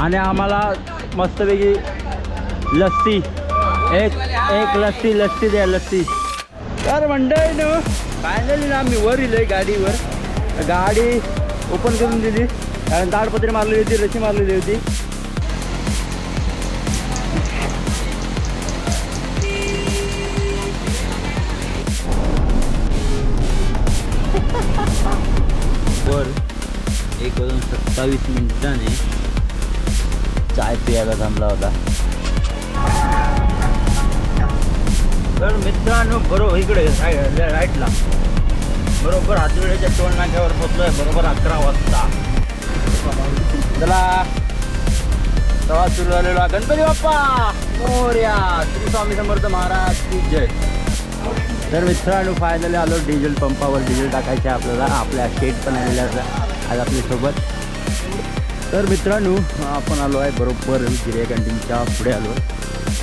आणि आम्हाला मस्तपैकी लस्सी एक लस्सी द्या लस्सी. तर मंडळी न फायनली ना मी वर इलोय गाडीवर. गाडी ओपन करून दिली कारण ताडपत्री मारलेली होती, रशी मारलेली होती. वर 1:27 चाय प्यायला थांबला होता. तर मित्रांनो बरोबर इकडे राईटला बरोबर हातवेळेच्या टोल नाक्यावर पोचलोय बरोबर 11 वाजता. चला प्रवास सुरू झालेला. गणपती बाप्पा मोरया, श्री स्वामी समर्थ महाराज की जय. तर मित्रांनो फायनली आलो डिझेल पंपावर. डिझेल टाकायचे आपल्याला. आपल्या शेट पण आलेल्या आज आपल्यासोबत. तर मित्रांनो आपण आलो आहे बरोबर गिऱ्या कॅन्टीनच्या पुढे आलो.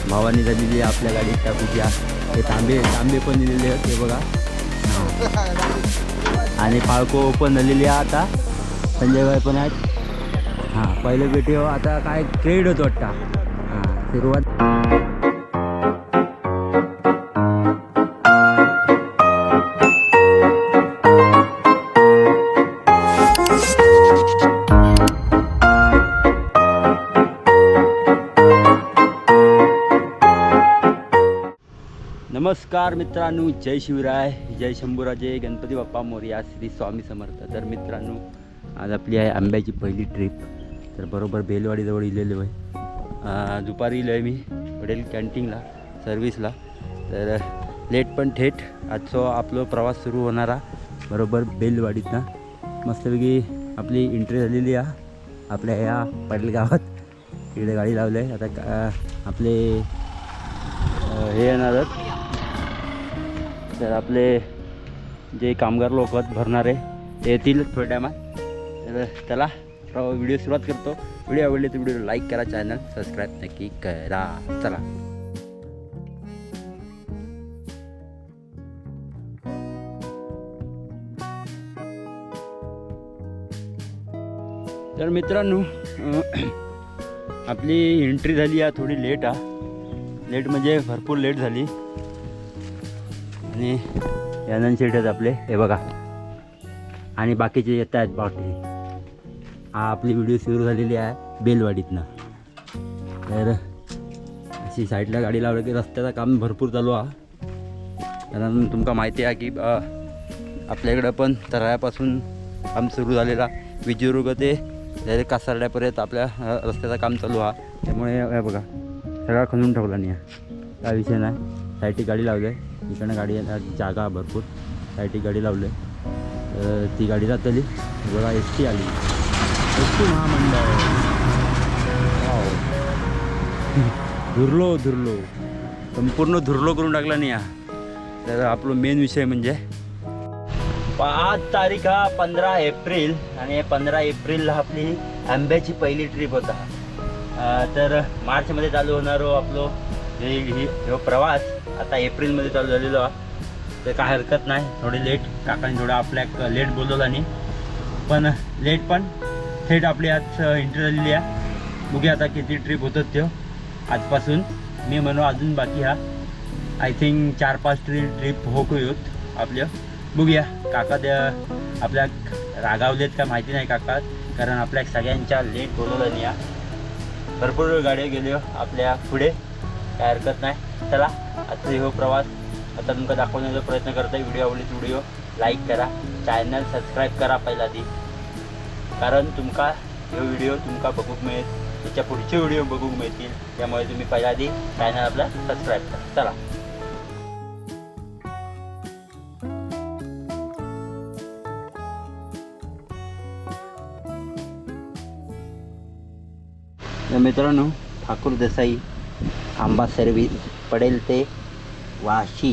भावानी झालेली आपल्या गाडीच्या पूजा. हे तांबे पण दिलेले आहेत हे बघा. आणि फाळको पण झालेली आहे आता. संजय भाई पण आहेत. हां पहिले भेटी हो आता काय क्रेड होतो वाटतं. हां सुरुवात. नमस्कार मित्रांनो, जय शिवराय, जय शंभूराजे, गणपती बाप्पा मोरया, श्री स्वामी समर्थ. तर मित्रांनो आज आपली आहे आंब्याची पहिली ट्रिप. तर बरोबर बेलवाडीजवळ इलेलो आहे. दुपारी इलो आहे मी हॉटेल कॅन्टीनला सर्व्हिसला. तर लेट पण थेट आजचा आपला प्रवास सुरू होणारा बरोबर बेलवाडीतनं. मस्तपैकी आपली एंट्री झालेली आहे आपल्या ह्या पडेल गावात. इकडे गाडी लावली आहे. आता आपले हे येणार आहेत. तर आपले जे कामगार लोक भरणारे ते येतील थोड्या टायमात. तर चला व्हिडिओ सुरुवात करतो. व्हिडिओ आवडले तर व्हिडिओ लाईक करा, चॅनल सबस्क्राईब नक्की करा. चला तर मित्रांनो आपली एंट्री झाली आहे थोडी लेट लेट म्हणजे भरपूर लेट झाली. आणि यानंद शेट आहेत आपले हे बघा. आणि बाकीचे येत आहेत बाकी. हा आपली व्हिडिओ सुरू झालेली आहे बेलवाडीतनं. तर अशी साईडला गाडी लावली की रस्त्याचं काम भरपूर चालू आहे. कारण तुमका माहिती आहे की आपल्याकडं पण तरायापासून काम सुरू झालेला विजयदुर्ग ते डायरेक्ट कासारड्यापर्यंत आपल्या रस्त्याचं काम चालू आहे. त्यामुळे हे बघा सगळा खणून ठेवला नाही आहे. काय विषय नाही. साईडची गाडी लावली आहे. इकडनं गाडी जागा भरपूर साईडची गाडी लावली आहे. ती गाडी जातली बघा. एस टी आली. एस टी महामंडळ. धुरलो संपूर्ण धुरलो करून टाकला नाही. तर आपलं मेन विषय म्हणजे 5 तारीख हा 15 एप्रिल. आणि 15 एप्रिलला आपली आंब्याची पहिली ट्रिप होता. तर मार्चमध्ये चालू होणारो आपलो हे प्रवास आता एप्रिलमध्ये चालू झालेलो आहे. तर काय हरकत नाही. थोडी लेट काकाने थोडं आपल्या लेट बोलवलं नाही. पण लेट पण थेट आपली आज एंट्री झालेली आहे. बघूया आता किती ट्रिप होतात त्यो आजपासून. मी म्हणू अजून बाकी हा आय थिंक 4-5 ट्रिप होत आपल्या. बघूया काका त्या आपल्या रागावलेत का माहिती नाही काका. कारण आपल्या सगळ्यांच्या लेट बोलवलं नाही. भरपूर गाड्या गेल्या आपल्या पुढे. काय हरकत नाही. चला आजचा हो प्रवास आता तुमका दाखवण्याचा प्रयत्न करता. व्हिडिओ आवडली तर व्हिडिओ लाईक करा, चॅनल सबस्क्राईब करा पहिला ती. कारण तुमका हे व्हिडिओ तुमका बघूक मिळेल, त्याच्या पुढचे व्हिडिओ बघूक मिळतील. त्यामुळे तुम्ही पहिला आधी चॅनल आपला सबस्क्राईब करा. चला मित्रांनो ठाकूर देसाई आंबा सर्व्हिस पडेल ते वाशी.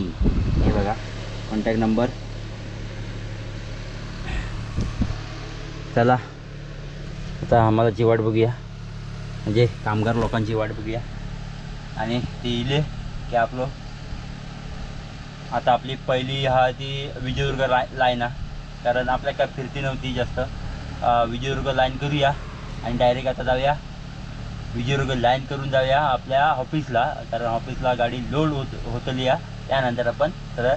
हे बघा कॉन्टॅक्ट नंबर. चला आता आम्हाला वाट बघूया. म्हणजे कामगार लोकांची वाट बघूया. आणि ती इले की आपलं आता आपली पहिली ती विजयदुर्ग लाईन आहे. कारण आपल्या काय फिरती नव्हती जास्त. विजयदुर्ग लाईन करूया आणि डायरेक्ट आता जाऊया विजयदुर्ग लाईन करून जाऊया आपल्या ऑफिसला, कारण ऑफिसला गाडी लोड होतली या. त्यानंतर आपण सरळ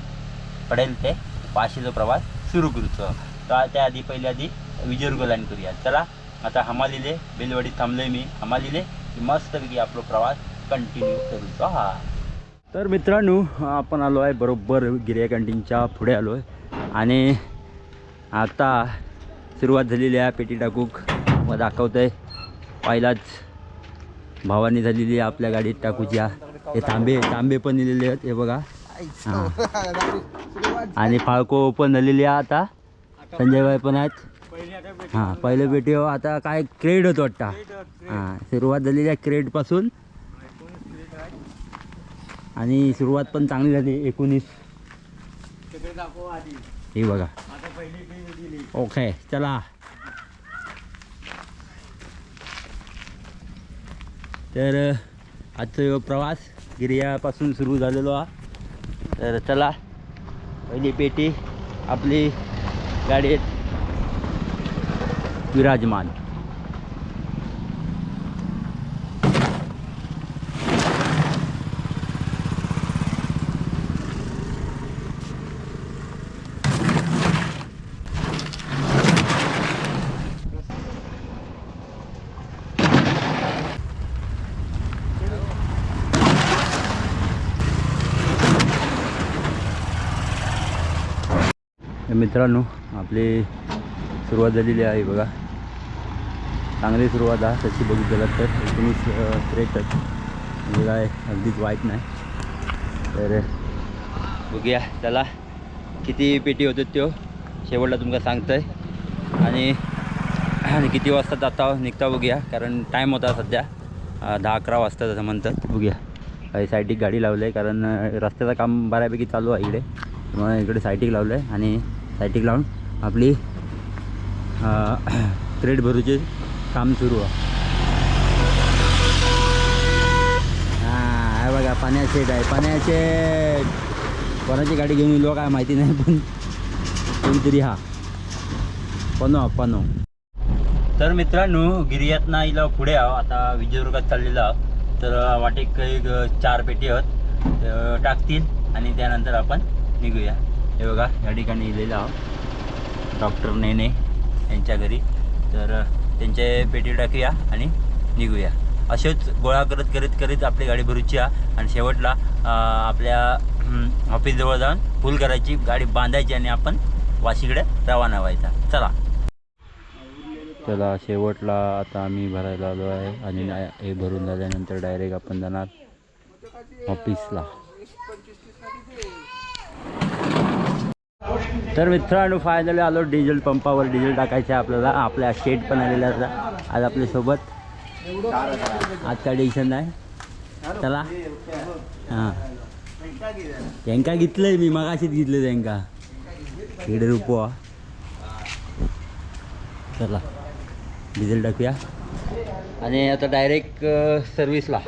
पडेल ते वाशीचा प्रवास सुरू करूचो. तर त्याआधी पहिले आधी विजयदुर्ग लाईन करूया. चला आता हमालीले बेलवाडीत थांबलोय मी. हमालीले मस्तपैकी आपला प्रवास कंटिन्यू करूचो. हा तर मित्रांनो, आपण आलो आहे बरोबर गिर्या कॅन्टीनच्या पुढे आलो आहे आणि आता सुरुवात झालेली आहे पेटी टाकूक. मग दाखवतं आहे पहिलाच भावानी झालेली आहे आपल्या गाडीत टाकूच्या. हे तांबे पण दिलेले आहेत हे बघा. हां आणि फाळको पण झालेली आहे आता. संजयभाई पण आहेत. हां पहिलं पेटी हो आता काय क्रेड होतं वाटतं. हां सुरुवात झालेली आहे क्रेडपासून आणि सुरुवात पण चांगली झाली 19. हे बघा. ओके चला. तर आजचा प्रवास गिर्यापासून सुरू झालेलो हा. तर चला पहिली पेटी आपली गाडीत विराजमान. मित्रांनो आपली सुरुवात झालेली आहे बघा. चांगली सुरुवात आहे तशी बघितलं तर 1963 म्हणजे काय अगदीच वाईट नाही. तर बघूया चला किती पेटी होतात तो शेवटला तुमका सांगतोय आणि किती वाजता जाता निघता बघूया. कारण टाईम होता सध्या 10-11 वाजता जसं म्हणतात. बघूया काही साईटिक गाडी लावलं आहे कारण रस्त्याचं काम बऱ्यापैकी चालू आहे इकडे. मग इकडे साईटिक लावलं आहे आणि साईटिक लावून आपली क्रेड भरूचे काम सुरू आहे. हां बघा पाण्याचे शेड आहे. पाण्याचे कोणाची गाडी घेऊन येलो काय माहिती नाही पण कोणतरी हा पनो. तर मित्रांनो गिर्यातनं इला पुढे आहो आता विजयदुर्गात चाललेलो आहो. तर वाटेक एक 4 पेटी आहेत टाकतील आणि त्यानंतर आपण निघूया. हे बघा या ठिकाणी इलेलं आहो डॉक्टर नेने यांच्या घरी. तर त्यांचे पेटी टाकूया आणि निघूया. असेच गोळा करत आपली गाडी भरूची आहे आणि शेवटला आपल्या ऑफिसजवळ जाऊन फुल करायची, गाडी बांधायची आणि आपण वाशीकडे रवाना व्हायचा. चला शेवटला आता आम्ही भरायला आलो आहे आणि हे भरून झाल्यानंतर डायरेक्ट आपण जाणार ऑफिसला. तर मित्रांनो फायनली आलो डिझेल पंपावर. डिझेल टाकायचं आपल्याला. आपल्या शेड पण आलेला आज आपल्यासोबत. आज काय टेन्शन नाही. चला हां त्यांका घेतलं आहे मी मगाशीच घेतलं त्यांका 1.5 रुपया. चला डिझेल टाकूया आणि आता डायरेक्ट सर्व्हिसला.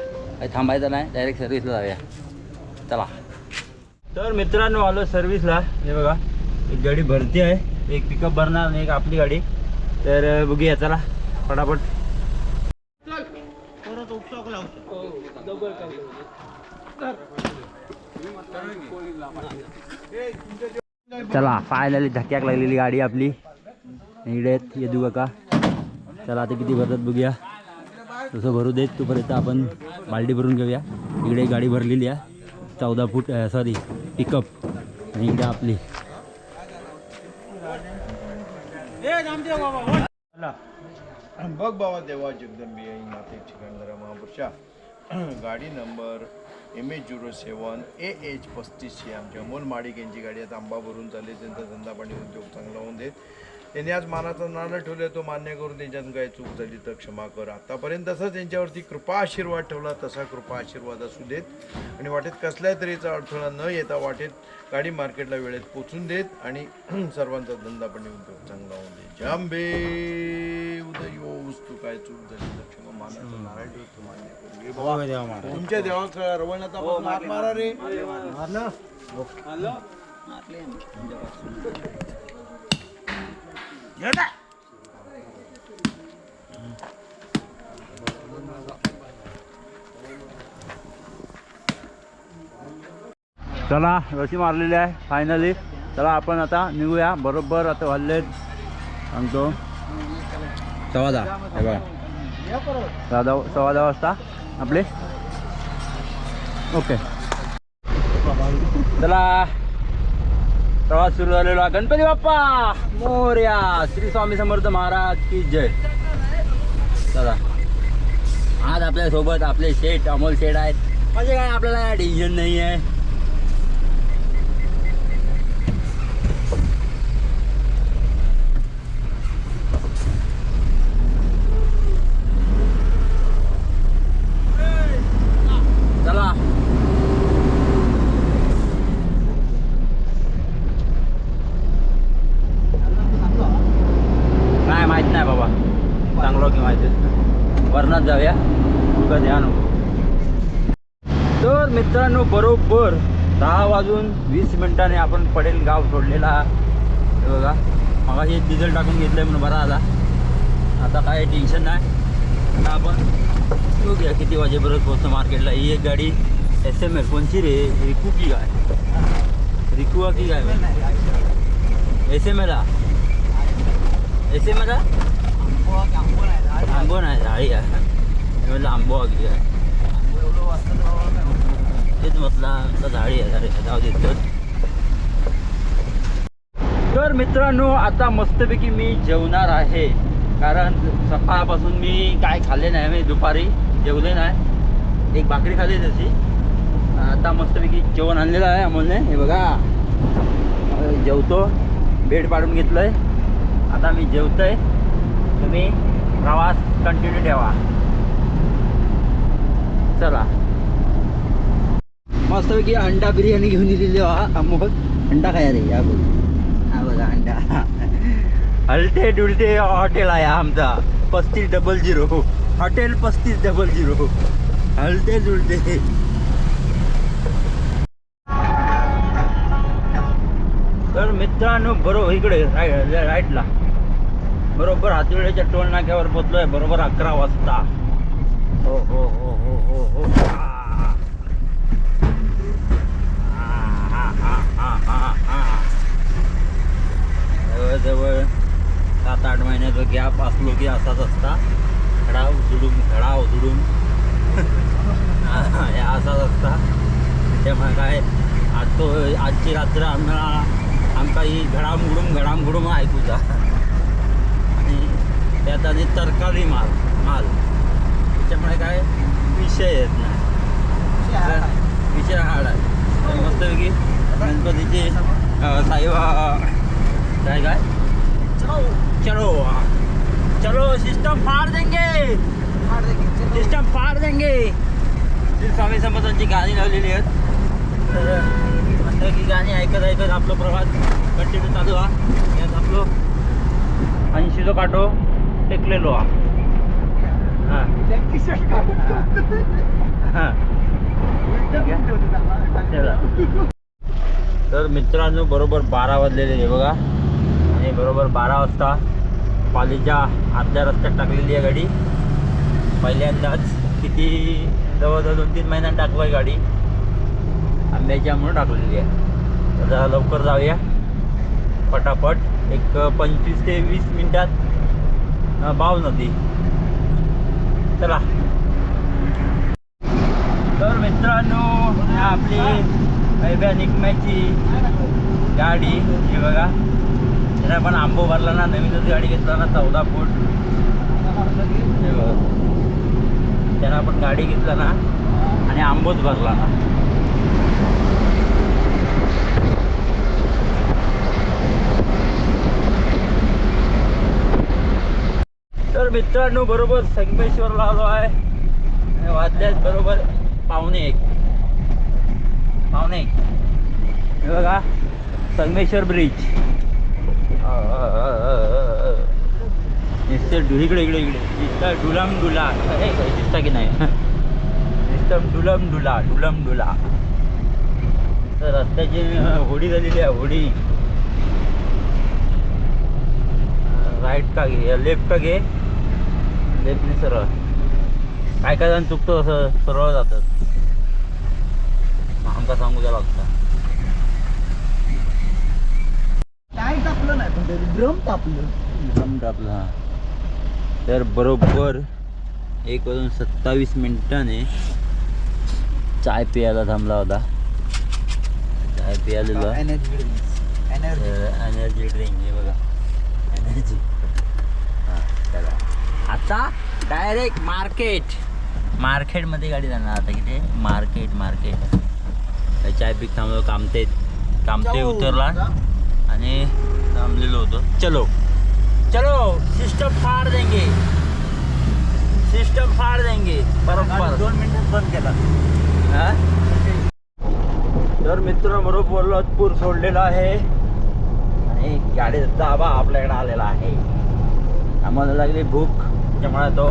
थांबायचं नाही, डायरेक्ट सर्व्हिसला जाऊया. चला. तर मित्रांनो आलो सर्व्हिसला. हे बघा एक गाडी भरती आहे, एक पिकअप भरणार आणि एक आपली गाडी. तर बघूया चला फटाफट. चला फायनली धक्क्याक लागलेली गाडी आपली इकडे येदू का. चला आता किती भरतात बघूया. तसं भरू देत तोपर्यंत आपण बाल्टी भरून घेऊया. इकडे गाडी भरलेली आहे 14 फूट सॉरी पिकअप आणि इकडे आपली. बघ बाबा देवा जगदंबे माते चिकंदरा महापुरुषा. गाडी नंबर MH07 AH 35 आमच्या अमोल माडिक यांची गाडी आता आंबा भरून चालली. त्यांचा धंदा पाणी उद्योग चांगला होऊन देत. त्यांनी आज मानाचा नारळ ठेवले, तो मान्य करून त्यांच्यातून काही चूक झाली तर क्षमा कर. आतापर्यंत तसं त्यांच्यावरती कृपा आशीर्वाद ठेवला तसा कृपा आशीर्वाद असू देत आणि वाटेत कसल्याही तऱ्हेचा अडथळा न येता वाटेत गाडी मार्केटला वेळेत पोचून देत आणि सर्वांचा धंदा पाणी उद्योग चांगला होऊन देत. जांबे उदय वस्तू काय चूक झाली तर क्षमा. मानाचा नारळ ठेवतो मान्य करून तुमच्या देवा रवळण्याचा हात मारा रे. चला रशी मारलेली आहे फायनली. चला आपण आता निघूया. बरोबर आता वाजले सांगतो 10:15. हे बघा 10:15 वाजता आपले. ओके चला प्रवास सुरू झालेला. गणपती बाप्पा मोरया. श्री स्वामी समर्थ महाराज की जय. चला आज आपल्या सोबत आपले शेठ अमोल शेठ आहेत. म्हणजे काय आपल्याला काय टेन्शन नाही आहे. चला नाही माहित नाही बाबा. चांगलं की माहिती वरणात जाऊया कधी आणू. तर मित्रांनो बरोबर 10:20 आपण पडेल गाव सोडलेला. हे बघा मगाशी डिझेल टाकून घेतलंय म्हणून बरा आला. आता काय टेन्शन नाही. आता आपण बघूया किती वाजेपर्यंत पोहोचतो मार्केटला. ही एक गाडी SMS कोणची रे? रिकू की काय? रिकू की काय? SMS आंबो नाही झाडी आहे. म्हटलं आंबो की आहे तेच म्हटलं झाडी आहे. जाऊ देत. तर मित्रांनो आता मस्तपैकी मी जेवणार आहे. कारण सकाळपासून मी काय खाल्ले नाही. मी दुपारी जेवले नाही. एक भाकरी खाल्ली तशी. आता मस्तपैकी जेवण आणलेलं आहे अमोलने. हे बघा जेवतो. बेड पाडून घेतलंय. आता मी जेवतोय. तुम्ही प्रवास कंटिन्यू ठेवा. चला मस्तपैकी अंडा बिर्याणी घेऊन दिलेली अमोल. अंडा खाया रे. या बघ हा बघा अंडा. हलते डुलते हॉटेल आहे आमचा. 3500 हॉटेल 3500. हलते डुलते. तर मित्रांनो बरोबर इकडे राईटला बरोबर हातवड्याच्या टोल नाक्यावर पोचलोय. बरोबर 11 वाजता. हो हो हो हो हो हो. जवळजवळ 7-8 महिन्याचा गॅप असलो की असाच असता. घडा उचडून हे असाच असता. त्यामुळे काय आजची रात्र आमका ही घडामघुडूम ऐकूचा. आणि त्यात आणि तरकारी माल त्याच्यामुळे काय विषय येत नाही. विषय हार्ड आहे. तर मस्तपैकी गणपतीचे साईबा काय चलो चलो सिस्टम फाड़ देंगे. श्री स्वामी समर्थांची गाणी लावलेली आहेत. तर मस्तपैकी गाणी ऐकत आपलं प्रवास कंटिन्यू चालू आहे. यात आपलं 80 काटो टेकलेलो हा. तर मित्रांनो बरोबर 12 वाजलेले आहे बघा. आणि बरोबर 12 वाजता पालीच्या आतल्या रस्त्यात टाकलेली आहे गाडी. पहिल्यांदाच किती जवळजवळ 2-3 महिन्यांनी टाकवाय गाडी. आंब्याच्या म्हणून टाकलेली आहे. तर जरा लवकर जाऊया पटापट. एक 25 ते 20 मिनिटात बाव नदी. चला. तर मित्रांनो आपली वैभ्या निकम्याची गाडी हे बघा. त्याला पण आंबो भरला ना. नवीनच गाडी घेतला ना 14 फूट. हे बघा त्याला आपण गाडी घेतला ना आणि आंबोच भरला ना. तर मित्रांनो बरोबर संगमेश्वरला आलो आहे. वाजल्यात बरोबर 1:45. हे बघा संगमेश्वर ब्रिज. इकडे दिसता डुलमडुला. दिसता की नाही? दिसतं डुलमडुला. तर रस्त्याची होडी झालेली आहे. होडी राईट का घे लेफ्ट का घे. लेफ्टने सरळ. काय जण चुकतो असं सरळ जातात. आमका सांगू द्या लागतं. तापलं नाही पण तरी ड्रम तापलं. ड्रम टापला हा. तर बरोबर 1:27 चाय प्यायला थांबला होता. चाय प्यायलेलो एनर्जी ड्रिंक हे बघा एनर्जी. हां चला आता डायरेक्ट मार्केटमध्ये गाडी जाणार आता. किती मार्केट चाय पीक थांबलो. कामते उतरला आणि थांबलेलो होतो. चलो सिस्टम फाड़ देंगे बरोबर. 2 मिनिटात बंद केला. हा? तर मित्र बरोबर लतपूर सोडलेला आहे आणि गाडीचा दाबा आपल्याकडे आलेला आहे. आम्हाला लागली भूक त्यामुळे तो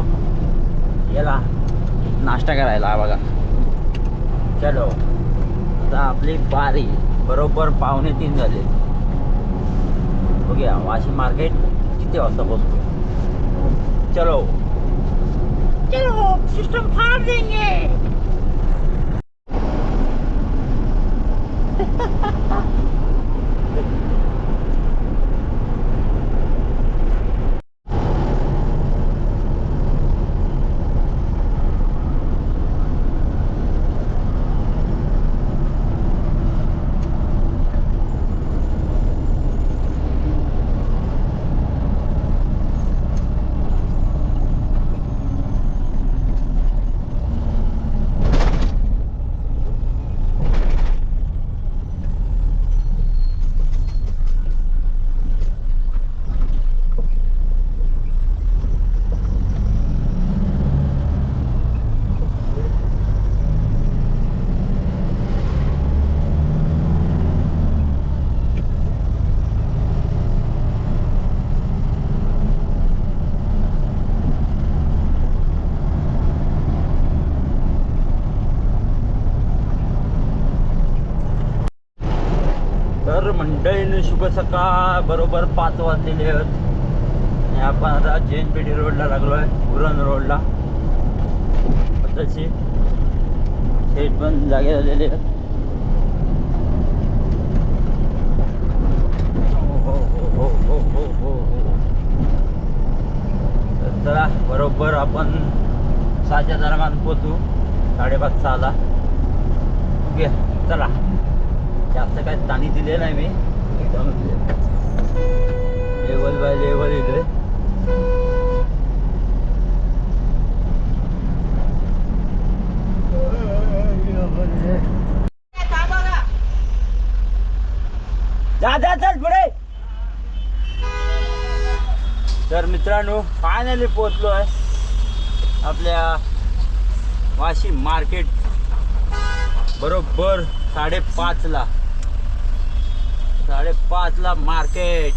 गेला नाश्ता करायला बघा. चलो आता आपली बारी. बरोबर 2:45 झाले. बघूया वाशिम मार्केट किती वाजता पोहोचतो. चलो सिस्टम फाड़ देंगे. तर मंडळीने शुभ सकाळ. बरोबर 5 वाजलेले आहेत आणि आपण आता JNPT रोडला लागलो आहे. उरण रोडला तशी सेट पण जागे झालेले आहेत. तर चला बरोबर आपण 6च्या दरम्यान पोचू. 5:30-6ला. ओके चला. जास्त काय ताणी दिले नाही मी. एकदम लेवल बाय लेवल इथे. जा चल पुढे. तर मित्रांनो फायनली पोहोचलो आहे आपल्या वाशिम मार्केट. बरोबर 5:30ला मार्केट.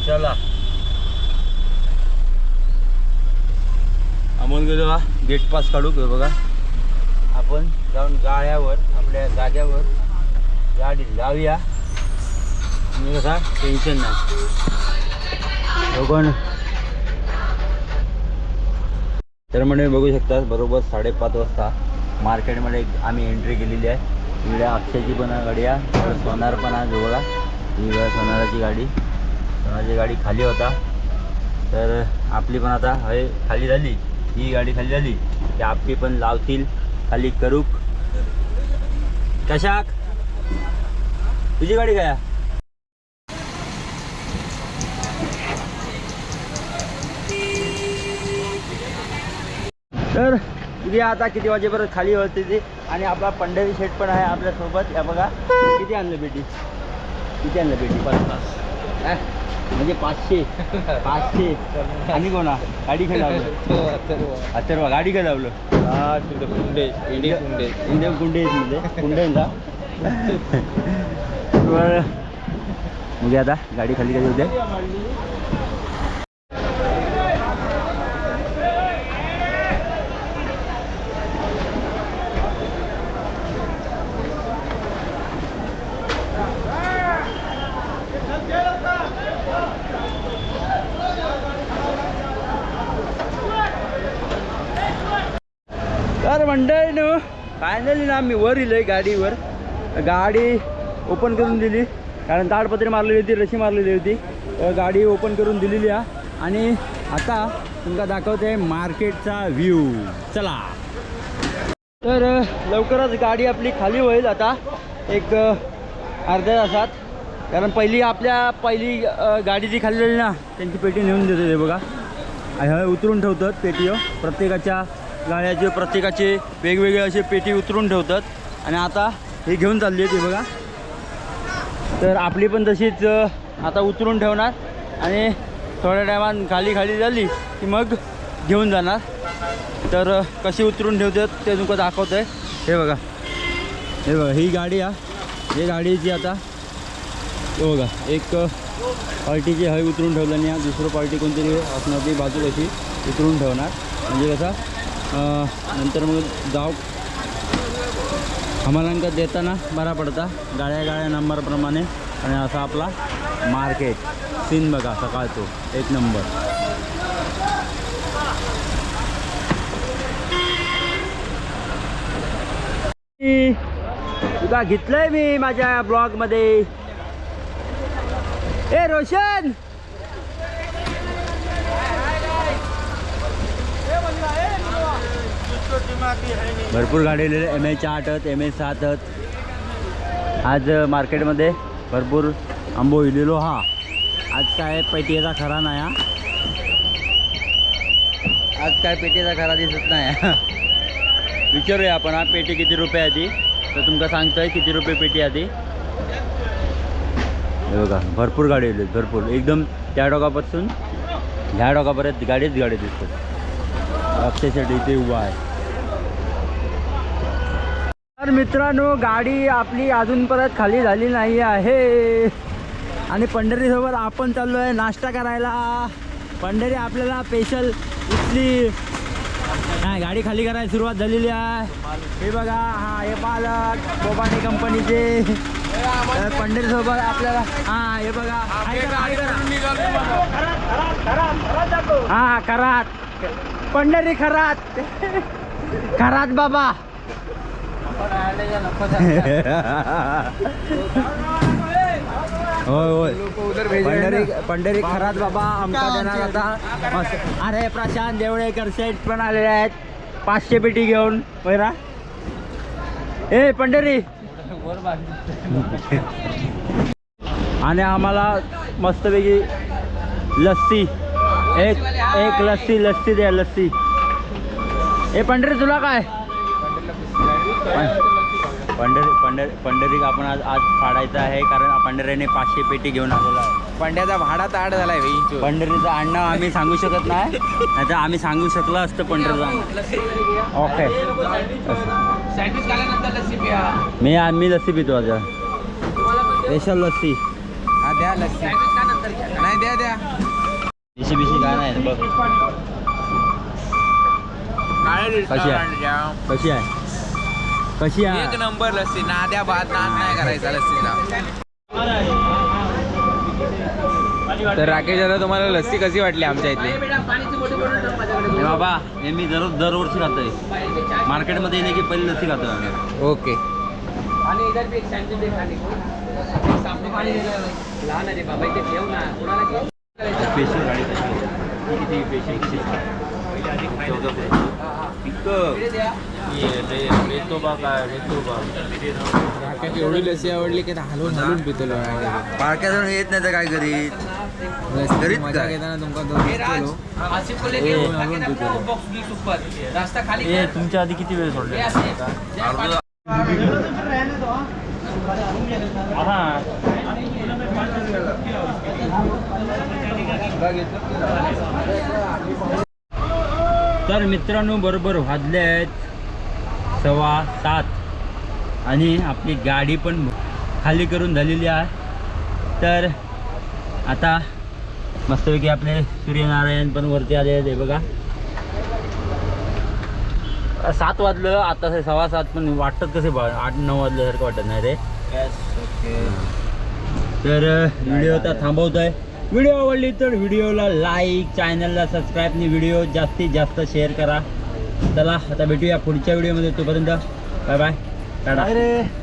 चला आपण गेलो हा गेट पास काढू. बघा आपण जाऊन गाड्यावर आपल्या जाग्यावर गाडी लावूया. म्हणजे कसा टेन्शन नाही. बघून तर म्हणजे बघू शकता बरोबर 5:30 वाजता मार्केटमध्ये आम्ही एंट्री केलेली आहे. इकडे अक्षयची पण गाडी आहे. सोनार पण आहे जवळ. ही सोनाराची गाडी खाली होता. तर आपली पण आता हे खाली झाली. ही गाडी खाली झाली की आपली पण लावतील खाली करूक. कशाक तुझी गाडी काय? तर उद्या आता किती वाजेपर्यंत खाली होते ते. आणि आपला पंढरी शेठ पण आहे आपल्यासोबत. या बघा किती आणलं पेटी. 5 म्हणजे 500. आणि कोणा गाडी खेळ लावलं. अथर्व गाडी खेळ लावलं. कुंडेला म्हणजे आता गाडी खाली कधी होते. मंडळीनं फायनली ना मी वर इलोय गाडीवर. गाडी ओपन करून दिली कारण ताडपत्री मारलेली होती, रशी मारलेली होती. गाडी ओपन करून दिलेली आहे आणि आता तुमका दाखवते मार्केटचा व्ह्यू. चला तर लवकरच गाडी आपली खाली होईल आता एक अर्ध्या तासात. कारण पहिली गाडी जी खाली झाली ना त्यांची पेटी नेऊन देते ते बघा. हे उतरून ठेवतात पेटीवर. प्रत्येकाच्या गाड्याचे प्रत्येकाचे वेगवेगळे असे पेटी उतरून ठेवतात आणि आता हे घेऊन चालली आहे ते बघा. तर आपली पण तशीच आता उतरून ठेवणार आणि थोड्या टायमात खाली झाली की मग घेऊन जाणार. तर कशी उतरून ठेवतात ते तुमचं दाखवतं आहे. हे बघा ही गाडी हे गाडीची आता हे बघा एक पार्टीची हवी उतरून ठेवलं आणि दुसरं पार्टी कोणतरी असणार ती बाजू कशी उतरून ठेवणार. म्हणजे कसा नंतर मग आम्हाला देताना बरा पडता गाड्या नंबरप्रमाणे. आणि असा आपला मार्केट सीन बघा सकाळचो एक नंबर. तुला घेतलंय मी माझ्या ब्लॉगमध्ये. ए रोशन भरपूर गाडी MH 8 MH 7. आज मार्केटमध्ये भरपूर आंबो इलेलो हा. आज काय पेटीचा खरा नाही हा. आज काय पेटीचा खरा दिसत नाही. विचारूया आपण हा पेटी किती रुपये आधी. तर तुमका सांगतोय किती रुपये पेटी आधी. हे बघा भरपूर गाडी आली भरपूर एकदम त्या डोकापासून ह्या डोकापर्यंत गाडी दिसतात. अक्षयसाठी इथे उभा आहे. तर मित्रांनो गाडी आपली अजून परत खाली झाली नाही आहे आणि पंढरीसोबत आपण चाललो आहे नाश्ता करायला. पंढरी आपल्याला स्पेशल इथली नाही गाडी खाली करायला सुरुवात झालेली आहे. हे बघा हे मालक बोबाने कंपनीचे. तर पंढरीसोबत आपल्याला हे बघा खरात पंढरी खरात बाबा. होय पंढरी खरात बाबा आमका देणार आता. अरे प्रशांत देवळेकर सेट पण आलेले आहेत 500 पेटी घेऊन. बरा ए पंढरी आणि आम्हाला मस्तपैकी लस्सी एक लस्सी द्या लस्सी. ए पंढरी तुला काय पंढरी आपण आज फाडायचं आहे कारण पंढरीने 500 पेटी घेऊन आलेला आहे. पंड्याचा भाडा ताड झालाय पंढरीचं आडनाव आम्ही सांगू शकत नाही तर आम्ही सांगू शकलो असतं पंढरीचं. ओके मी लस्सी पितो आज स्पेशल लस्सी. हा द्या लस्सी. नाही द्या बिशी काय नाही बघ. कशी आहे एक नंबर लस्सी. नाद्या भात नाद नाही करायचा लस्सीचा. तर राकेश दादा तुम्हाला लस्सी कशी वाटली आमच्या इथली. बाबा हे मी दरवर्षी खातोय मार्केटमध्ये येणे की पहिली लस्सी खातो आम्ही. ओके स्पेशल गाडी किती स्पेशल एवढी लस्सी आवडली की हलवून पितो. पार्क्यातून येत नाही तर काय करीत मजा घेताना तुमच्या आधी किती वेळ सोडले. तर मित्रांनो बरोबर वाजले आहेत 6:15 आणि आपली गाडी पण खाली करून झालेली आहे. तर आता मस्तपैकी आपले सूर्यनारायण पण वरती आले आहेत. हे बघा 7 वाजलं आता 7:15 पण वाटतं कसे 8-9 वाजल्यासारखं वाटत नाही रे. तर व्हिडिओ आता थांबवत आहे. व्हिडिओ आवडली तर व्हिडिओला लाईक चॅनलला सबस्क्राईबनी व्हिडिओ जास्तीत जास्त शेअर करा. चला आता भेटूया पुढच्या व्हिडिओमध्ये. तोपर्यंत बाय बाय टाटा. रे